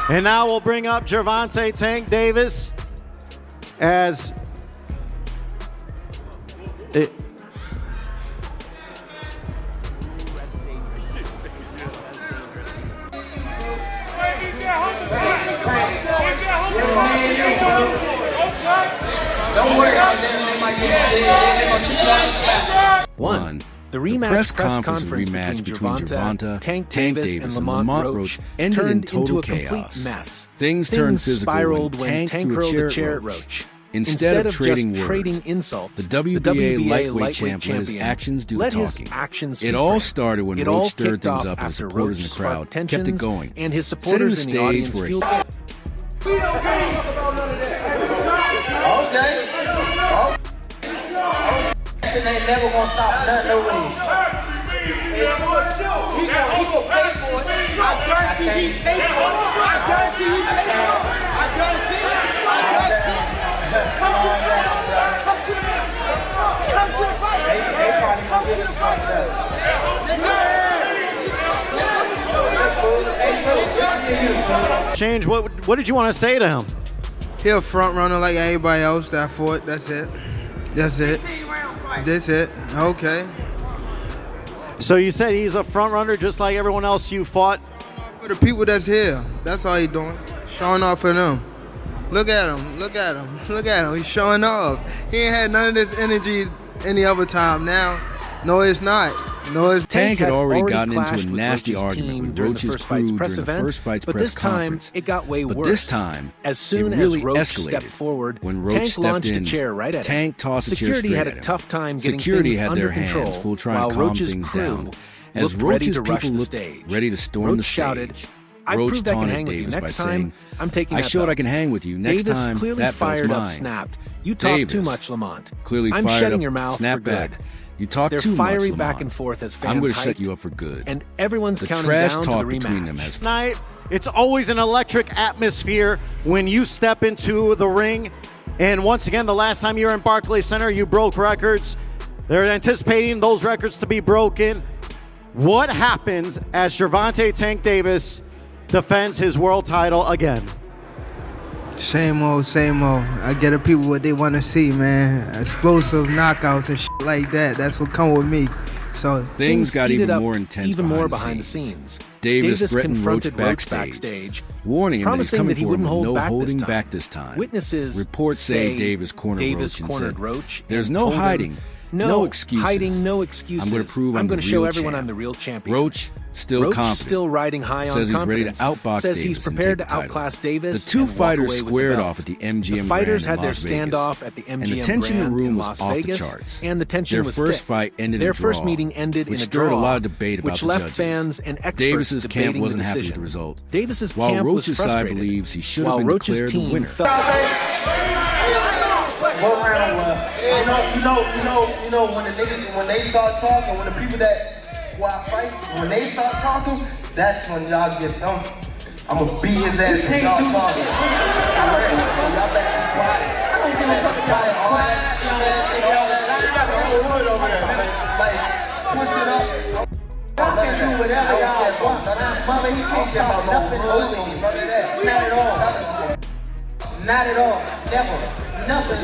And now we'll bring up Gervonta Tank Davis as it. Don't worry about them. They might get One. The rematch press conference between Gervonta, Tank Davis, and Lamont Roach turned into a complete mess. Things turned physical spiraled when Tank hurled threw a chair at Roach. Instead of just trading trading insults, the WBA lightweight champ let his actions do the talking. It all started when Roach stirred things up and supporters in the crowd kept it going, and his supporters in the audience fueled. We don't care about none of that. Okay. They never gonna stop nothing, no way. He gonna pay for it. I guarantee he paid for it. I guarantee he paid for it. I guarantee it. Come to the fight. Come to the fight. Change. What did you want to say to him? He a front runner like everybody else that fought. That's it. That's it. That's it. Okay. So you said he's a front runner just like everyone else you fought? For the people that's here, that's all he doing. Showing off for them. Look at him. Look at him. Look at him. He's showing off. He ain't had none of this energy any other time. Now, no, it's not. No, it's Tank had already gotten into a nasty argument with Roach's crew during the first fight's but press this time conference. it got way worse. But this time, as soon it really as Roach escalated. stepped forward, when Roach Tank stepped launched in, a chair right at him. Tank tossed a chair Security straight had at a him. tough time getting Security things had under their control, hands full trying while to calm Roach's things crew down. As looked ready Roach's to rush people the looked stage. ready to storm Roach the shouted, stage. "I Roach proved I can taunted hang with you. Davis Next by time, saying, I'm taking I that showed belt." I can hang with you. Next Davis time, clearly that belt's fired up, mine. snapped. "You talk too much, Lamont. Clearly I'm fired shutting up, your mouth snap for good." back. You talk They're too much, fiery Lamont. back and forth as fans I'm going to hyped, set you up for good. and everyone's The counting trash down to talk the between rematch. them has Tonight, it's always an electric atmosphere when you step into the ring. And once again, the last time you were in Barclays Center, you broke records. They're anticipating those records to be broken. What happens as Gervonta Tank Davis defends his world title again? Same old, same old. I get the people what they want to see, man. Explosive knockouts and shit like that. That's what come with me. So Things got heated even up more intense even more behind behind the the scenes. Davis threatened confronted Roach backstage, warning him that he's promising coming that he for him wouldn't with hold no back holding this time. back this time. Witnesses Reports say Davis cornered Roach. There's and no told him, hiding, no excuses. Hiding, no excuses. I'm going to prove I'm going to to show everyone I'm the real champion. Roach still confident. Still riding high on Says he's ready confidence. to outbox Says Davis he's and prepared take to the title. outclass Davis. The two and walk fighters away with squared the off belt. at the MGM The fighters Grand had in their Las Vegas. standoff at the MGM And the tension in Grand the room in was Las off the Vegas, charts. and the tension Their was first thick. fight ended Their in a first draw, meeting ended which in a stirred draw, a lot of debate about which the left judges. fans and experts Davis's camp debating wasn't the happy decision. with the result. Davis's While camp Roach's was side frustrated. believes he should While have been Roach's declared the team winner. felt What round was? You know when the niggas, when they start talking, when the people that who I fight, when they start talking, that's when y'all get them. I'm gonna beat his ass when y'all talking. So y'all better be quiet. Quiet, all that, like, twist it up. Y'all can do whatever y'all want. Mother, he can't shout nothing over you. Not at all. Not at all. Never. Nothing.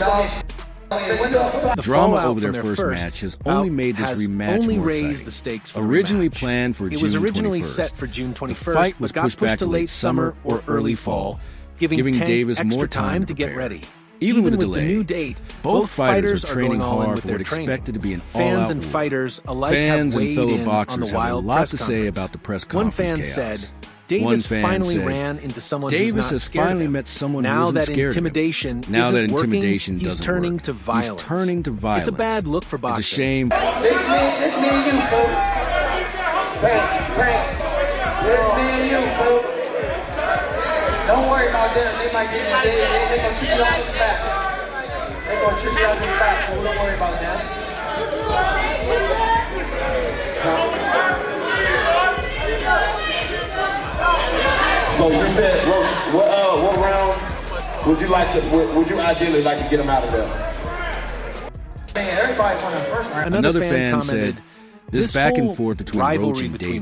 The Drama fallout over their from first match has only made this rematch only more raised exciting. the stakes for the Originally rematch. planned for It June was originally 21st. set for June 21st, The fight was but got pushed back to late summer or early fall, giving Tank Davis extra more time to get prepare. ready. Even with the the delay, new date, both fighters are going training all in hard with for their what training. expected to be an Fans all-out and war. fighters alike Fans have and weighed fellow in on boxers the have a wild lot press to say conference. about the press One conference fan chaos. said, One Davis fan finally said, ran into someone Davis who's not has scared of finally him. met someone who Now isn't that scared of him. intimidation Now isn't that intimidation working, he's doesn't turning work. to violence. He's turning to violence. It's a bad look for boxing. It's a shame. This me and you, folks. Tank. This me and you, folks. Don't worry about them. They might get you dead. They gonna treat you on the spot. They gonna treat you on the spot, so don't worry about that. So you said, Roach, what round would you ideally like to get him out of there? Man, everybody won the first round. Another fan commented, said, This back and forth between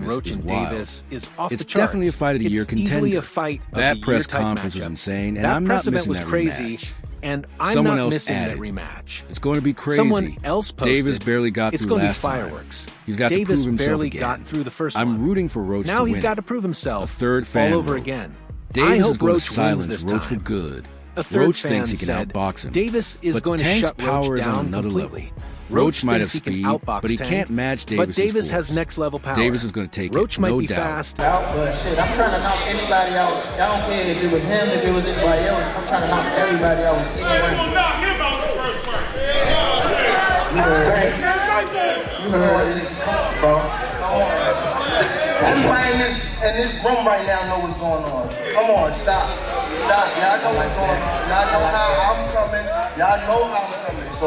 Roach and Davis is wild. It's definitely a fight of the year contender. Easily a fight of that the press year conference was matchup. insane, and that I'm not missing was that crazy, rematch. and I'm Someone not else missing added. that rematch. It's going to be crazy. Someone else posted. Davis barely got it's through going to be last fireworks. time. He's got Davis to prove himself barely again. got through the first I'm one. rooting for Roach now to he's win. got to prove himself. A third fan all over vote. again. Davis I is hope going Roach to wins silence this Roach time. for good. A third Roach fan thinks he can said, outbox him. Davis is but going to Tank's shut power Roach is on down another completely. level. Roach might have thinks he speed, can outbox but he Tank, can't match Davis' But Davis force. has next level power. Davis is going to take Roach it, might no be doubt. fast. But shit, I'm trying to knock anybody out. I don't care if it was him, if it was anybody else. I'm trying to knock everybody out. Hey, we're gonna knock him out the first round. You know what it is, bro. Everybody in this room right now know what's going on. Come on, stop. Y'all know what's going on. Y'all know how I'm coming. Y'all know how I'm coming. So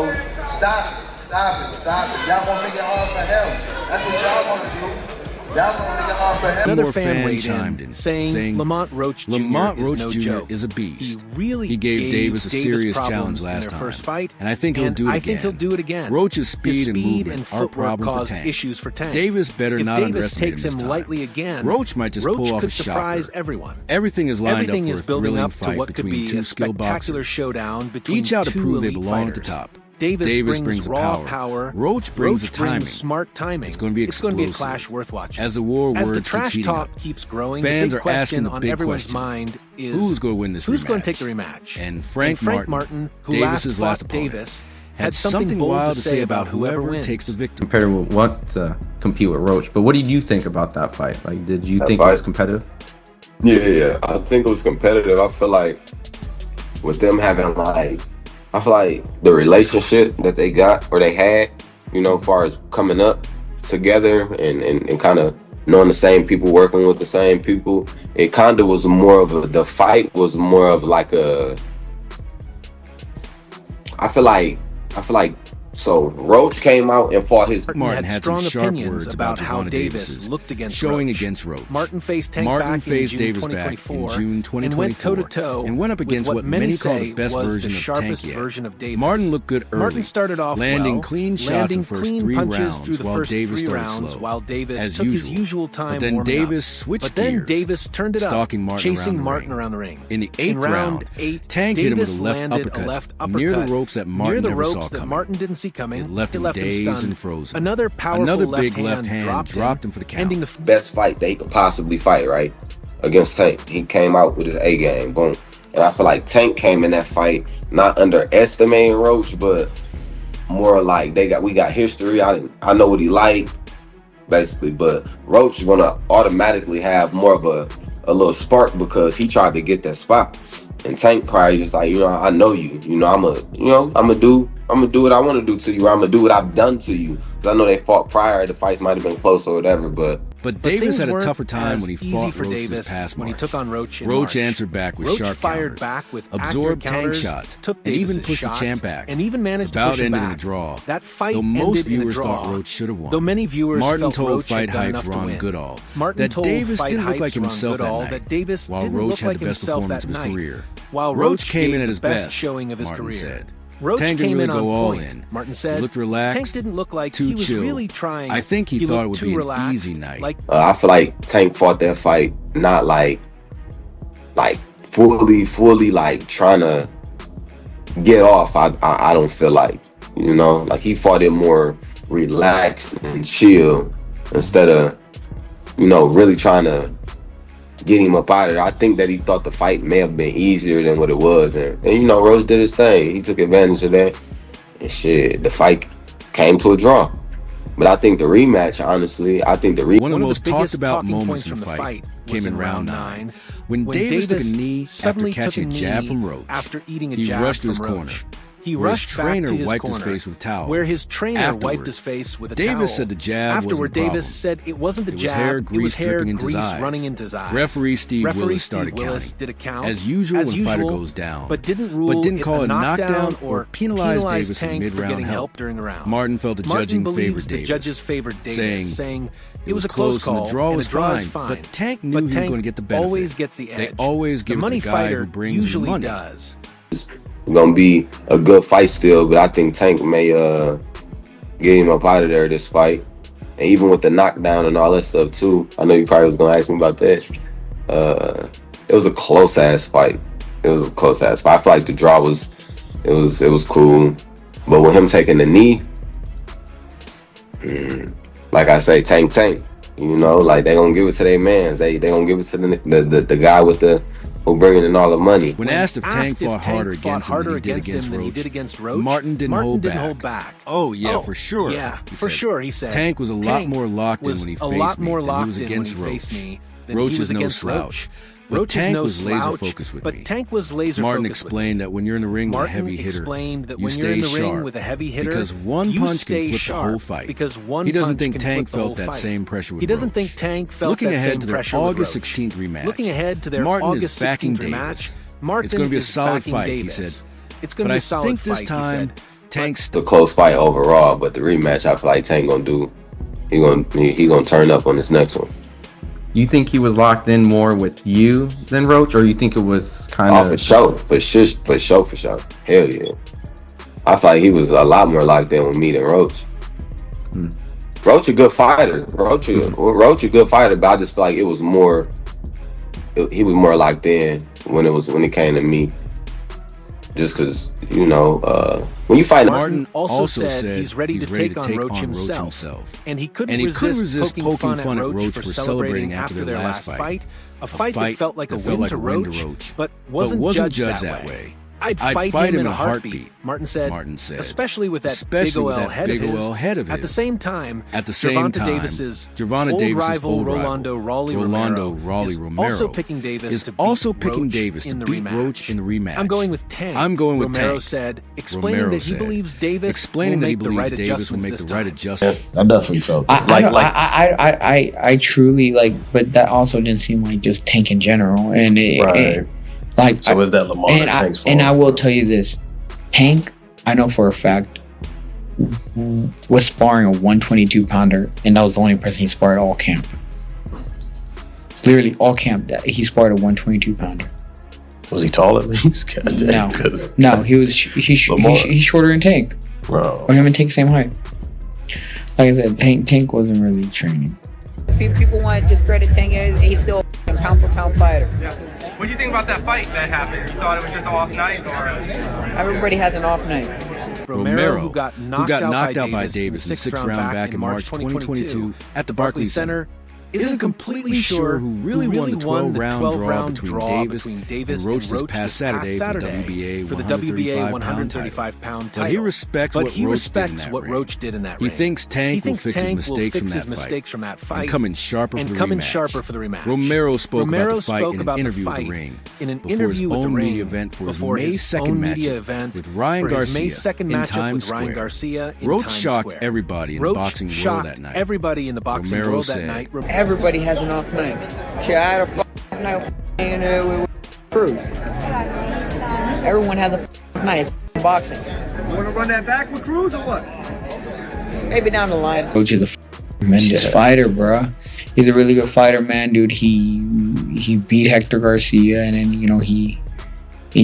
stop it. Y'all gonna make it hard for him. That's what y'all wanna do. Y'all gonna make it hard for him. Another More fan weighed chimed in, saying Lamont Roach Jr. Lamont is Roach no Jr. joke. is a beast. He really he gave Davis a serious problems challenge in last their time. first fight, and I think he'll do it I again. think he'll do it again. Roach's speed, His and movement and are a footwork problem caused for Tank. issues for Tank. Davis better if not Davis underestimate takes him him this time. lightly again, Roach might just pull off could a surprise shocker. everyone. Everything is lined Everything up for is a building thrilling up to fight what could between be two a skilled spectacular boxers. showdown between Each out to two prove they elite belong fighters. at the top. Davis brings the raw power. Roach brings the timing. Smart timing. It's going to be explosive. a clash worth watching. As the war As words the trash keep talk up, keeps growing, fans the are big question asking the on big everyone's question. mind is Who's going to win this who's rematch? going to take the rematch? And Frank Martin, who Davis's last opponent, Davis, had something bold wild to say about whoever wins. takes the victory. Competitive want to compete with Roach, but what did you think about that fight? Like, did you think it was competitive? Yeah, I think it was competitive. I feel like with them having I feel like the relationship that they got or they had, you know, as far as coming up together and kind of knowing the same people, working with the same people, it kind of was more of the fight was more of like I feel like so Roach came out and fought his. Martin had strong strong opinions words about how Gervonta Davis looked against showing Roach. against Roach. Martin faced Tank Martin back faced in June Davis 2024 back in June 2024 and went toe-to-toe and went up against with what many call the say best was version the of sharpest Tank yet. version of Davis. Martin looked good early, Martin started off landing well, clean shots landing in the first clean 3 punches rounds through the while first Davis 3 started rounds slow, while Davis as took his usual. usual time But then warming Davis up. switched But then gears, Davis turned it up, stalking Martin chasing around the Martin ring. around the ring. In the 8th In round round, 8, Tank hit him with Davis a left landed uppercut a left near the uppercut ropes that Martin near the never ropes saw that coming. Martin didn't see coming. It left him dazed and frozen. Another powerful Another left big hand left hand dropped him for the count. ending the best fight that he could possibly fight, right? Against Tank. He came out with his A game, boom. And I feel like Tank came in that fight not underestimating Roach, but more like we got history. I know what he liked, basically, but Roach is gonna automatically have more of a little spark because he tried to get that spot. And Tank probably just like, I know you. I'm gonna do what I want to do to you, or I'm gonna do what I've done to you. Because I know they fought prior. The fights might have been close or whatever, but Davis had a tougher time when he fought for Roach Davis this past when he March. took on Roach in Roach March. answered back with Roach sharp fired counters, back with absorbed accurate Tank counters, shots, took and even Davis's pushed shots, the champ back. and even managed to Bout push him ended in back. a draw. That fight Though most ended in a viewers draw. thought Roach should have won. Though many viewers Martin felt told Roach fight had done hypes enough to Ron win. Goodall Martin that told Davis fight didn't look like hypes Ron himself Goodall that night, that Davis while didn't Roach look had like the best himself performance that of his night. career. While Roach came gave in at the his best best, showing of his Martin career. said. Roach Tank didn't came really in on go all point. in. Martin said. He looked relaxed, Tank didn't look like too he was chill. really trying. I think he thought it would too be an relaxed, easy night. Like I feel like Tank fought that fight not like fully like trying to get off. I don't feel like, like he fought it more relaxed and chill instead of, really trying to get him up out of there. I think that he thought the fight may have been easier than what it was. And Roach did his thing. He took advantage of that. And shit, the fight came to a draw. But I think the rematch, honestly, one of the most talked about moments in the fight came in round 9 when Davis took a knee after catching a jab from Roach. After eating a He jab rushed to from his Roach. corner. He where rushed his back trainer to his wiped corner, his face with a towel. where his trainer Afterward, wiped his face with a towel. Davis said the jab Afterward, wasn't the problem. Davis said it wasn't the It was jab, hair it was grease hair dripping into his grease eyes. running into his eyes. Referee Steve Willis started Willis counting. did a count, As usual when a fighter goes down, but didn't call it a knockdown or penalize Davis in Tank for mid-round getting help. help during the round. Martin felt the judging favored the Davis, judges favored Davis, saying it was a close close call and the draw was is fine, but Tank knew he was going to get the benefit. Always gets the edge. They always give the it money to the guy fighter who brings usually money. does. gonna be a good fight still, but I think Tank may get him up out of there this fight. And even with the knockdown and all that stuff too, I know you probably was gonna ask me about that. It was a close ass fight. It was a close ass fight. I feel like the draw was cool, but with him taking the knee, like I say, Tank. You know, like they gonna give it to their man. They gonna give it to the guy with who bringing in all the money. When asked if Tank fought harder against him than he did against Roach, Martin didn't hold back. Oh yeah, for sure. Yeah, for sure. He said Tank was a lot more locked in when he faced me than he was against Roach. Roach is no slouch. But Tank was laser focused with me. But Tank was laser Martin focused explained that when you're in the ring with a heavy hitter, you stay sharp. Because one punch can flip the whole fight. He doesn't think Tank felt that same pressure with Roach. He doesn't think Tank felt that same pressure with Roach. Looking ahead to their August 16th rematch, Looking ahead to their August 16th rematch, Martin it's going to be a solid fight, Davis. he said. It's going to be a solid fight, this time, Tank's the close fight overall, but the rematch, I feel like Tank gonna do. He gonna turn up on this next one. You think he was locked in more with you than Roach, or you think it was kind of? For sure. Hell yeah. I feel like he was a lot more locked in with me than Roach. Roach a good fighter. Roach a good fighter, but I just feel like it was more. He was more locked in when it came to me. Just because, you know, when you fight Martin also said he's ready to take on Roach himself. And he couldn't resist poking fun at Roach for celebrating after their last fight. A fight that felt like a win to Roach, but wasn't judged that way. I'd fight him in a heartbeat, Martin said, especially with that big OL head of his. At the same time, Gervonta Davis's old rival Rolando Raleigh Romero is also picking Davis to beat Roach in the rematch. I'm going with Tank, Romero said, explaining that he believes Davis will make the right adjustments this time. I definitely felt that. I truly like, but that also didn't seem like just Tank in general, and so is that Lamont or Tank's fault? And I will tell you this, Tank, I know for a fact, was sparring a 122 pounder, and that was the only person he sparred all camp. Literally all camp, that he sparred a 122 pounder. Was he tall at least? No, he's shorter than Tank. Bro. Or him and Tank same height. Like I said, Tank wasn't really training. People want to discredit Tank, he's still a pound for pound fighter. Yeah. What do you think about that fight that happened? You thought it was just an off night, or? Everybody has an off night. Romero, who got knocked out by Davis in the sixth round back in March 2022 at the Barclays Center, isn't completely sure who really won the 12-round draw between Davis and Roach this past Saturday for the WBA 135-pound title. But he respects what Roach did in that ring. He thinks Tank will fix his mistakes from that fight and come in sharper for the rematch. Romero spoke about the fight in an interview with the Ring event for his May 2nd matchup with Ryan Garcia in Roach shocked everybody in the boxing world that night. Everybody in the boxing world that night. Everybody has an off night. Shit, I had a off night with Cruz. Everyone has a off night. It's boxing. You want to run that back with Cruz or what? Maybe down the line. Roach is a tremendous fighter, bro. He's a really good fighter, man, dude. He beat Hector Garcia, and then, you know, he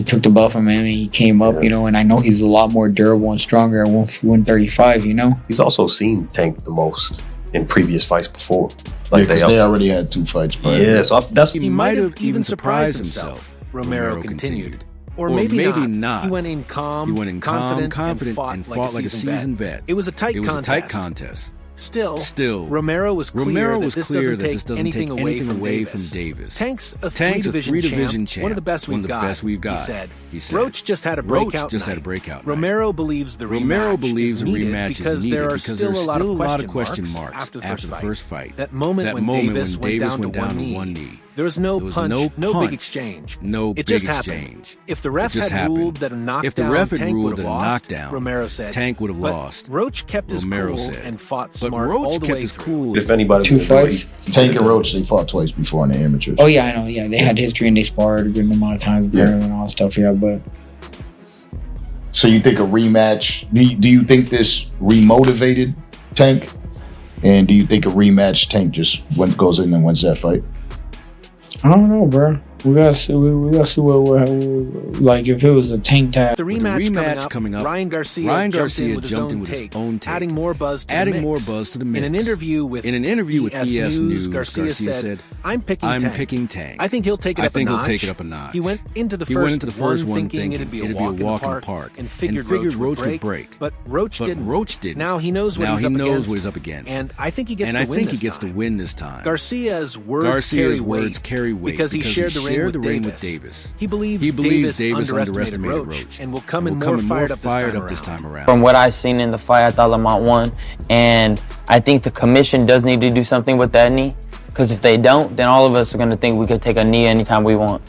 took the belt from him, and he came up, you know, and I know he's a lot more durable and stronger at 135, you know. He's also seen Tank the most in previous fights before. Like they already had 2 fights prior. Yeah, so he might have even surprised himself, Romero continued. Or maybe not. He went in calm, confident, and fought like a seasoned vet. It was a tight contest. Still, Romero was clear that this doesn't take anything away from Davis. Tank's a three-division champ, one of the best we've got, he said. Roach just had a breakout night. Romero believes the rematch is needed because there are still a lot of question marks after the first fight. That moment when Davis went down to one knee. There was no punch, no big exchange. It just happened. If the ref had ruled that a knockdown, Tank would have lost, Romero said. Tank would have lost. Roach kept his cool and fought smart all the way through. If anybody 2 fights, Tank and Roach, they fought twice before in the amateurs. Oh yeah, I know. Yeah, they had history and they sparred a good amount of times and all that stuff. Yeah, but. So you think a rematch? Do you think this remotivated Tank? And do you think a rematch Tank just goes in and wins that fight? I don't know, bro. We gotta see what like if it was a Tank tag. The rematch coming up, Ryan Garcia jumped in with his own take, adding more buzz to the mix. In an interview with ES News, Garcia said, "I'm picking Tank. I think he'll take it up a notch. He went into the first one thinking it'd be a walk in the park and figured Roach would break, but Roach didn't. Now he knows what he's up against, and I think he gets the win this time. Garcia's words carry weight because he shared the ring with Davis. He believes Davis underestimated Roach and will come in more fired up this time around. From what I've seen in the fight, I thought Lamont won, and I think the commission does need to do something with that knee, because if they don't, then all of us are going to think we could take a knee anytime we want.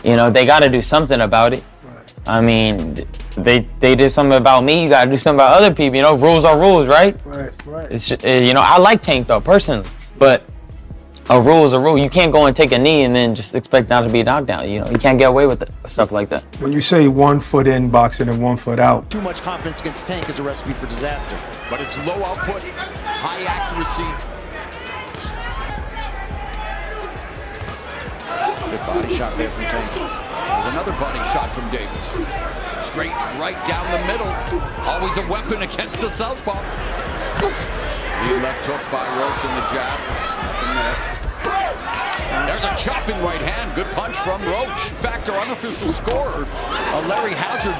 You know, they got to do something about it. I mean, they did something about me, you got to do something about other people. You know, rules are rules, right? Right. It's, you know, I like Tank though, personally, but a rule is a rule. You can't go and take a knee and then just expect not to be knocked down. You know, you can't get away with stuff like that. When you say 1 foot in boxing and 1 foot out. Too much confidence against Tank is a recipe for disaster. But it's low output, high accuracy. Good body shot there from Tank. There's another body shot from Davis. Straight right down the middle. Always a weapon against the southpaw. Lead left hook by Roach in the jab. Nothing there. There's a chopping right hand. Good punch from Roach. In fact, our unofficial scorer, Larry Hazard,